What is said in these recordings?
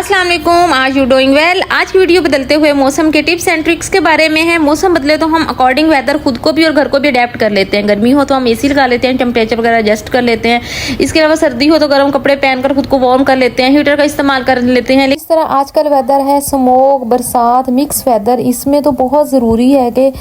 अस्सलाम वालेकुम, आज यू डूइंग वेल। आज की वीडियो बदलते हुए मौसम के टिप्स एंड ट्रिक्स के बारे में है। मौसम बदले तो हम अकॉर्डिंग वेदर खुद को भी और घर को भी अडेप्ट कर लेते हैं। गर्मी हो तो हम एसी लगा लेते हैं, टेम्परेचर वगैरह एडजस्ट कर लेते हैं। इसके अलावा सर्दी हो तो गर्म कपड़े पहनकर खुद को वार्म कर लेते हैं, हीटर का इस्तेमाल कर लेते हैं। इस तरह आजकल वेदर है स्मोक, बरसात, मिक्स वेदर, इसमें तो बहुत ज़रूरी है कि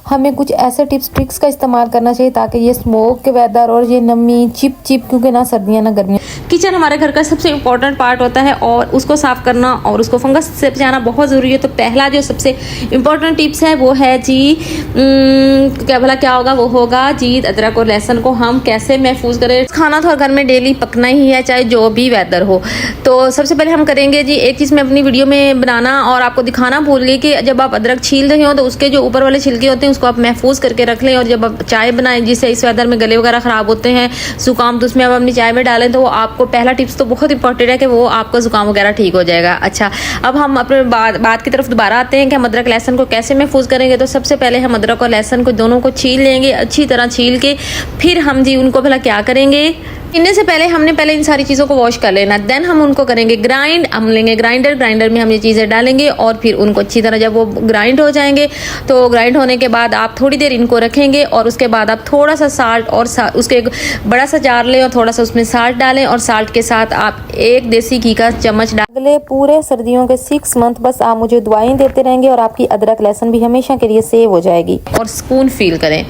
हमें कुछ ऐसे टिप्स ट्रिक्स का इस्तेमाल करना चाहिए ताकि ये स्मोक के वेदर और ये नमी चिप क्योंकि ना सर्दियाँ ना गर्मियाँ। किचन हमारे घर का सबसे इम्पोर्टेंट पार्ट होता है और उसको साफ करना और उसको फंगस से बचाना बहुत ज़रूरी है। तो पहला जो सबसे इम्पोर्टेंट टिप्स है वो है जी क्या होगा, वो होगा जी अदरक और लहसुन को हम कैसे महफूज करें। खाना तो हर घर में डेली पकना ही है, चाहे जो भी वेदर हो। तो सबसे पहले हम करेंगे जी, एक चीज़ मैं अपनी वीडियो में बनाना और आपको दिखाना भूल गई कि जब आप अदरक छील रहे हो तो उसके जो ऊपर वाले छिलके होते हैं उसको आप महफूज करके रख लें। और जब आप चाय बनाएं, जिससे इस वेदर में गले वगैरह ख़राब होते हैं, जुकाम, तो उसमें आप अपनी चाय में डालें तो वो आपको पहला टिप्स तो बहुत इंपॉर्टेंट है कि वो आपका जुकाम वगैरह ठीक हो जाएगा। अच्छा, अब हम अपने बात की तरफ दोबारा आते हैं कि हम अदरक लहसुन को कैसे महफूज करेंगे। तो सबसे पहले हम अदरक और लहसुन को दोनों को छील लेंगे, अच्छी तरह छील के फिर हम जी उनको भला क्या करेंगे, छीलने से पहले हमने पहले इन सारी चीज़ों को वॉश कर लेना। देन हम उनको करेंगे ग्राइंड। हम लेंगे ग्राइंडर में हम ये चीज़ें डालेंगे और फिर उनको अच्छी तरह जब वो ग्राइंड हो जाएंगे तो ग्राइंड होने के बाद आप थोड़ी देर इनको रखेंगे और उसके बाद आप थोड़ा सा साल्ट और उसके एक बड़ा सा जार लें और थोड़ा सा उसमें साल्ट डालें और साल्ट के साथ आप एक देसी घी का चम्मच डालें। अगले पूरे सर्दियों के 6 मंथ बस आप मुझे दुआएं देते रहेंगे और आपकी अदरक लहसुन भी हमेशा के लिए सेव हो जाएगी। और सुकून फील करें।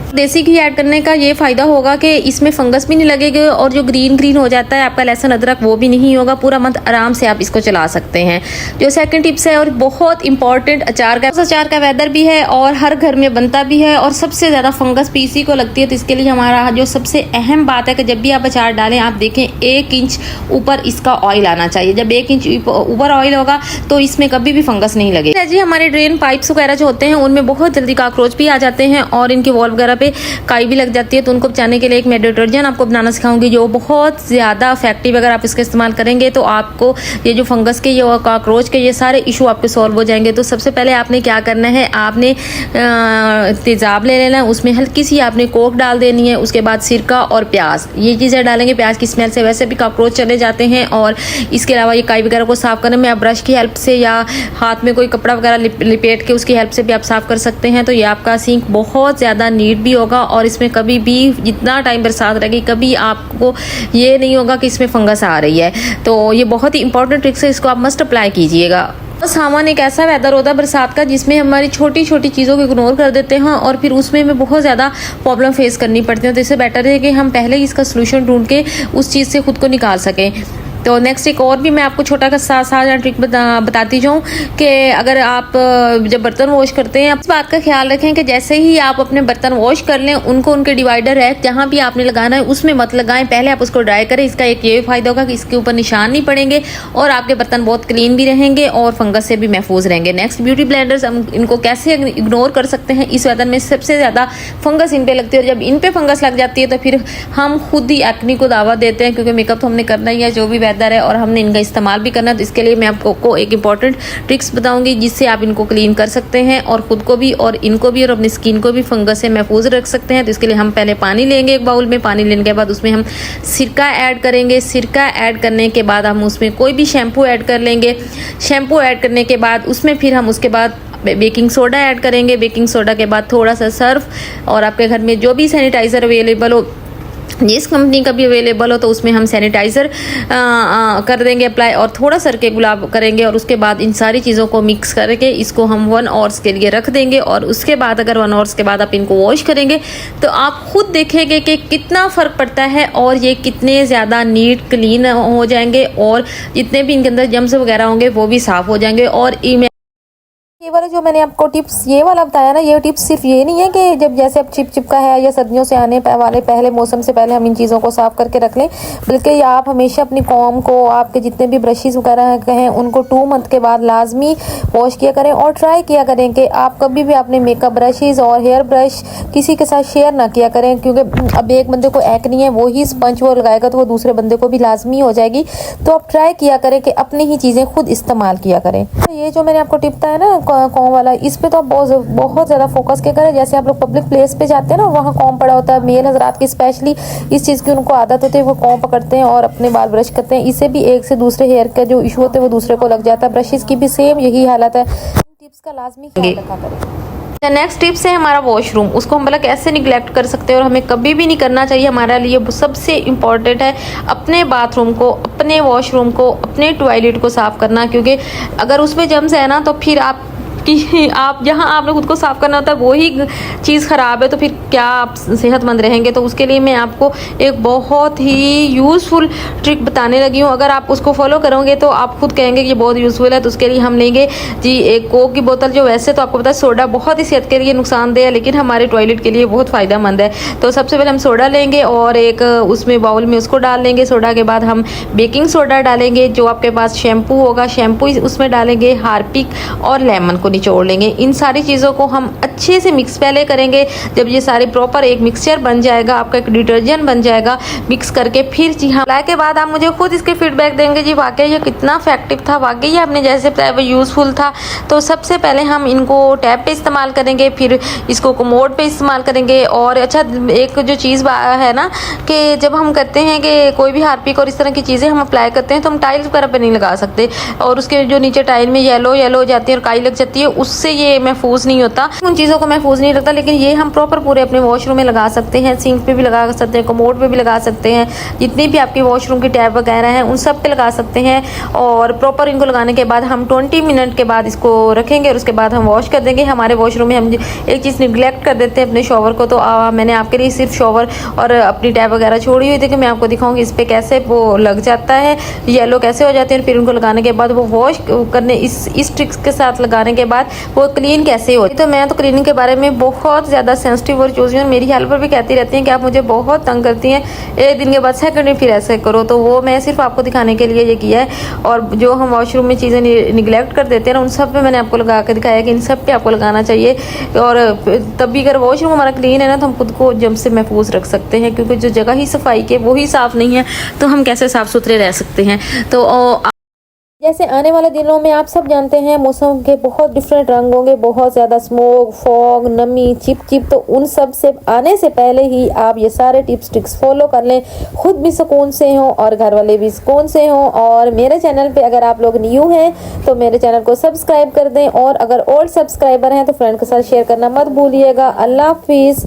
देसी घी ऐड करने का ये फ़ायदा होगा कि इसमें फंगस भी नहीं लगेगी और जो ग्रीन हो जाता है आपका लहसुन अदरक वो भी नहीं होगा। पूरा मंथ आराम से आप इसको चला सकते हैं। जो सेकंड टिप्स है और बहुत इंपॉर्टेंट, अचार का वेदर भी है और हर घर में बनता भी है और सबसे ज़्यादा फंगस भी इसी को लगती है। तो इसके लिए हमारा जो सबसे अहम बात है कि जब भी आप अचार डालें आप देखें 1 इंच ऊपर इसका ऑयल आना चाहिए। जब 1 इंच ऊपर ऑयल होगा तो इसमें कभी भी फंगस नहीं लगेगी। जी हमारे ड्रेन पाइप्स वगैरह जो होते हैं उनमें बहुत जल्दी कॉकरोच भी आ जाते हैं और इनकी वॉल वगैरह पे काई भी लग जाती है। तो उनको बचाने के लिए एक मैं डिटर्जेंट आपको बनाना सिखाऊंगी जो बहुत ज़्यादा इफेक्टिव। अगर आप इसका इस्तेमाल करेंगे तो आपको ये जो फंगस के, ये कॉकरोच के, ये सारे इशू आपके सॉल्व हो जाएंगे। तो सबसे पहले आपने क्या करना है, आपने तेज़ाब ले लेना है, उसमें हल्की सी आपने कोक डाल देनी है, उसके बाद सिरका और प्याज, ये चीज़ें डालेंगे। प्याज की स्मेल से वैसे भी कॉकरोच चले जाते हैं। और इसके अलावा ये काई वगैरह को साफ़ करने में आप ब्रश की हेल्प से या हाथ में कोई कपड़ा वगैरह लिपेट के उसकी हेल्प से भी आप साफ़ कर सकते हैं। तो ये आपका सिंक बहुत ज़्यादा नीट भी होगा और इसमें कभी भी जितना टाइम बरसात रहेगी कभी आपको ये नहीं होगा कि इसमें फंगस आ रही है। तो ये बहुत ही इंपॉर्टेंट ट्रिक्स है, इसको आप मस्ट अप्लाई कीजिएगा। सामान एक ऐसा वेदर होता है बरसात का जिसमें हमारी छोटी छोटी चीज़ों को इग्नोर कर देते हैं और फिर उसमें हमें बहुत ज़्यादा प्रॉब्लम फेस करनी पड़ती है। तो इससे बेटर है कि हम पहले ही इसका सोल्यूशन ढूंढ के उस चीज़ से खुद को निकाल सकें। तो नेक्स्ट एक और भी मैं आपको छोटा सा साझा ट्रिक बताती जाऊँ कि अगर आप जब बर्तन वॉश करते हैं, आप इस बात का ख्याल रखें कि जैसे ही आप अपने बर्तन वॉश कर लें उनको उनके डिवाइडर है जहाँ भी आपने लगाना है उसमें मत लगाएं, पहले आप उसको ड्राई करें। इसका एक ये फ़ायदा होगा कि इसके ऊपर निशान नहीं पड़ेंगे और आपके बर्तन बहुत क्लीन भी रहेंगे और फंगस से भी महफूज रहेंगे। नेक्स्ट ब्यूटी ब्लेंडर्स, हम इनको कैसे इग्नोर कर सकते हैं। इस वेदर में सबसे ज़्यादा फंगस इन पर लगती है और जब इन पर फंगस लग जाती है तो फिर हम खुद ही एक्ने को दावा देते हैं क्योंकि मेकअप तो हमने करना ही है जो भी वेदर है और हमने इनका इस्तेमाल भी करना है। तो इसके लिए मैं आपको एक इंपॉर्टेंट ट्रिक्स बताऊंगी जिससे आप इनको क्लीन कर सकते हैं और खुद को भी और इनको भी और अपनी स्किन को भी फंगस से महफूज रख सकते हैं। तो इसके लिए हम पहले पानी लेंगे, एक बाउल में पानी लेने के बाद उसमें हम सिरका ऐड करेंगे। सिरका ऐड करने के बाद हम उसमें कोई भी शैम्पू ऐड कर लेंगे। शैम्पू ऐड करने के बाद उसमें फिर हम उसके बाद बेकिंग सोडा ऐड करेंगे। बेकिंग सोडा के बाद थोड़ा सा सर्फ और आपके घर में जो भी सैनिटाइज़र अवेलेबल हो, जिस कंपनी का भी अवेलेबल हो, तो उसमें हम सैनिटाइज़र कर देंगे अप्लाई और थोड़ा सरके गुलाब करेंगे और उसके बाद इन सारी चीज़ों को मिक्स करके इसको हम 1 आवर्स के लिए रख देंगे। और उसके बाद अगर 1 आवर्स के बाद आप इनको वॉश करेंगे तो आप खुद देखेंगे कि कितना फ़र्क पड़ता है और ये कितने ज़्यादा नीट क्लीन हो जाएंगे और जितने भी इनके अंदर जम्स वगैरह होंगे वो भी साफ़ हो जाएंगे। और ये वाला जो मैंने आपको टिप्स ये वाला बताया ना, ये टिप्स सिर्फ ये नहीं है कि जब जैसे अब चिप का है या सर्दियों से आने वाले पहले मौसम से पहले हम इन चीज़ों को साफ़ करके रख लें, बल्कि आप हमेशा अपनी कॉम को, आपके जितने भी ब्रशेस वगैरह हैं उनको 2 मंथ के बाद लाजमी वॉश किया करें। और ट्राई किया करें कि आप कभी भी अपने मेकअप ब्रशेज़ और हेयर ब्रश किसी के साथ शेयर ना किया करें क्योंकि अब एक बंदे को एक्ने है, वो ही स्पंज वो लगाएगा तो वो दूसरे बंदे को भी लाजमी हो जाएगी। तो आप ट्राई किया करें कि अपनी ही चीज़ें खुद इस्तेमाल किया करें। तो ये जो मैंने आपको टिप बताया ना कॉम वाला, इस पे तो आप बहुत ज़्यादा फोकस क्या करें। जैसे आप लोग पब्लिक प्लेस पे जाते हैं ना, वहाँ कॉम पड़ा होता है, मेल हजरात की स्पेशली इस चीज़ की उनको आदत होती है, वो कॉम पकड़ते हैं और अपने बाल ब्रश करते हैं। इससे भी एक से दूसरे हेयर का जो इशू होते हैं वो दूसरे को लग जाता है। ब्रशेज़ की भी सेम यही हालत है। टिप्स का लाजमी ख्याल रखा करें। नेक्स्ट टिप्स है हमारा वॉशरूम। उसको हम भला कैसे निगलेक्ट कर सकते हैं और हमें कभी भी नहीं करना चाहिए। हमारे लिए सबसे इम्पॉर्टेंट है अपने बाथरूम को, अपने वॉशरूम को, अपने टॉयलेट को साफ़ करना, क्योंकि अगर उसमें जम्स है ना तो फिर आप जहाँ आपने खुद को साफ़ करना होता है वही चीज़ ख़राब है, तो फिर क्या आप सेहतमंद रहेंगे। तो उसके लिए मैं आपको एक बहुत ही यूज़फुल ट्रिक बताने लगी हूँ। अगर आप उसको फॉलो करोगे तो आप खुद कहेंगे कि ये बहुत यूज़फुल है। तो उसके लिए हम लेंगे जी एक कोक की बोतल, जो वैसे तो आपको पता है सोडा बहुत ही सेहत के लिए नुकसानदेह है, लेकिन हमारे टॉयलेट के लिए बहुत फ़ायदेमंद है। तो सबसे पहले हम सोडा लेंगे और एक उसमें बाउल में उसको डाल लेंगे। सोडा के बाद हम बेकिंग सोडा डालेंगे, जो आपके पास शैम्पू होगा शैम्पू उसमें डालेंगे, हार्पिक और लेमन को निचोड़ लेंगे। इन सारी चीज़ों को हम अच्छे से मिक्स पहले करेंगे। जब ये सारे प्रॉपर एक मिक्सचर बन जाएगा, आपका एक डिटर्जेंट बन जाएगा, मिक्स करके फिर जी हाँ अप्लाई के बाद आप मुझे खुद इसके फीडबैक देंगे जी वाकई ये कितना इफेक्टिव था, वाकई ये आपने जैसे बताया वो यूज़फुल था। तो सबसे पहले हम इनको टैप पे इस्तेमाल करेंगे, फिर इसको कमोड पे इस्तेमाल करेंगे। और अच्छा एक जो चीज़ है ना कि जब हम करते हैं कि कोई भी हार्पिक और इस तरह की चीज़ें हम अप्लाई करते हैं तो हम टाइल्स वगैरह पर नहीं लगा सकते, और उसके जो नीचे टाइल में येलो हो जाती है और काई लग जाती है, उससे ये महफूज नहीं होता, उन चीज़ों को महफूज नहीं रखता। लेकिन ये हम प्रॉपर पूरे अपने वॉशरूम में लगा सकते हैं, सिंक पे भी लगा सकते हैं, कमोड पे भी लगा सकते हैं, जितनी भी आपकी वॉशरूम की टैप वगैरह हैं उन सब पे लगा सकते हैं। और प्रॉपर इनको लगाने के बाद हम 20 मिनट के बाद इसको रखेंगे और उसके बाद हम वॉश कर देंगे। हमारे वॉशरूम में हम एक चीज़ निगलेक्ट कर देते हैं अपने शॉवर को, तो मैंने आपके लिए सिर्फ शॉवर और अपनी टैप वगैरह छोड़ी हुई थी कि मैं आपको दिखाऊंगी इस पर कैसे वो लग जाता है, येलो कैसे हो जाते हैं। फिर उनको लगाने के बाद वो वॉश करने इस ट्रिक्स के साथ लगाने के बाद वो क्लीन कैसे हो। तो मैं तो क्लीनिंग के बारे में बहुत ज़्यादा सेंसिटिव और चूज़ी हूँ। मेरी हेल्पर भी कहती रहती हैं कि आप मुझे बहुत तंग करती हैं, एक दिन के बाद सेकंड फिर ऐसे करो। तो वो मैं सिर्फ आपको दिखाने के लिए ये किया है। और जो हम वॉशरूम में चीज़ें निगलेक्ट कर देते हैं ना, उन सब पे मैंने आपको लगा कर दिखाया कि इन सब पे आपको लगाना चाहिए। और तभी अगर वॉशरूम हमारा क्लीन है ना तो हम खुद को जम से महफूज रख सकते हैं, क्योंकि जो जगह ही सफाई के वो ही साफ़ नहीं है तो हम कैसे साफ़ सुथरे रह सकते हैं। तो जैसे आने वाले दिनों में आप सब जानते हैं मौसम के बहुत डिफरेंट रंग होंगे, बहुत ज़्यादा स्मोक, फॉग, नमी, चिप, तो उन सब से आने से पहले ही आप ये सारे टिप्स ट्रिक्स फॉलो कर लें, खुद भी सुकून से हों और घर वाले भी सुकून से हों। और मेरे चैनल पे अगर आप लोग न्यू हैं तो मेरे चैनल को सब्सक्राइब कर दें, और अगर ओल्ड सब्सक्राइबर हैं तो फ्रेंड के साथ शेयर करना मत भूलिएगा। अल्लाह हाफिज़।